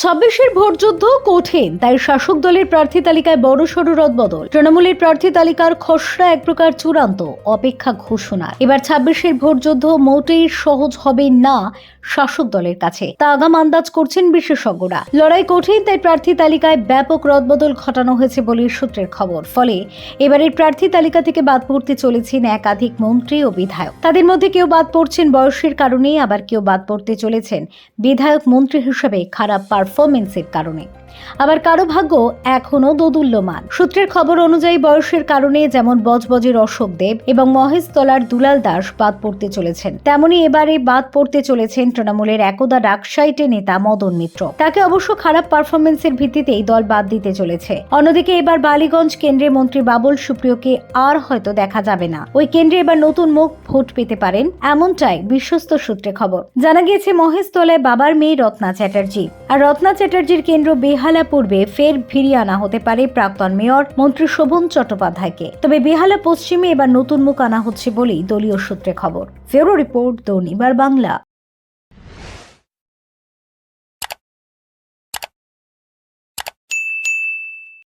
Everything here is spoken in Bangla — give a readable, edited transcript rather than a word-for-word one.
ছাব্বিশের ভোটযুদ্ধ কঠিন, তাই শাসক দলের প্রার্থী তালিকায় বড়সড় রদবদল। তৃণমূলের প্রার্থী তালিকার খসড়া এক প্রকার চূড়ান্ত, অপেক্ষা ঘোষণা। এবার ছাব্বিশের ভোটযুদ্ধ মোটেই সহজ হবে না শাসক দলের কাছে, তা আগাম আন্দাজ করছেন বিশেষজ্ঞরা। লড়াই কঠিন, তাই প্রার্থী তালিকায় ব্যাপক রদবদল ঘটানো হয়েছে বলে সূত্রের খবর। ফলে এবারের প্রার্থী তালিকা থেকে বাদ পড়তে চলেছেন একাধিক মন্ত্রী ও বিধায়ক। তাদের মধ্যে কেউ বাদ পড়ছেন বয়সের কারণে, আবার কেউ বাদ পড়তে চলেছেন বিধায়ক মন্ত্রী হিসেবে খারাপ পারফরমেন্সের কারণে। আবার কারো ভাগ্য এখনো দোদুল্যমান। সূত্রের খবর অনুযায়ী বয়সের কারণে যেমন বজবজের অশোক দেব এবং মহেশতলার দুলাল দাস বাদ পড়তে চলেছেন, তেমনি এবারে বাদ পড়তে চলেছেন তৃণমূলের একদা ডাকসাইটে নেতা মদন মিত্র। তাকে অবশ্য খারাপ পারফরমেন্সের ভিত্তিতেই দল বাদ দিতে চলেছে। অন্যদিকে এবার বালিগঞ্জ কেন্দ্রে মন্ত্রী বাবুল সুপ্রিয়কে আর হয়তো দেখা যাবে না। ওই কেন্দ্রে এবার নতুন মুখ ভোট পেতে পারেন, এমনটাই বিশ্বস্ত সূত্রে খবর। জানা গিয়েছে মহেশতলায় বাবার মেয়ে রত্না চ্যাটার্জি, আর রত্না চ্যাটার্জির কেন্দ্র বেহালা পূর্বে ফের ফিরিয়ে আনা হতে পারে প্রাক্তন মেয়র মন্ত্রী শোভন চট্টোপাধ্যায়কে। তবে বেহালা পশ্চিমে এবার নতুন মুখ আনা হচ্ছে বলেই দলীয় সূত্রে খবর। ফেরো রিপোর্ট, দৈনিক বাংলা।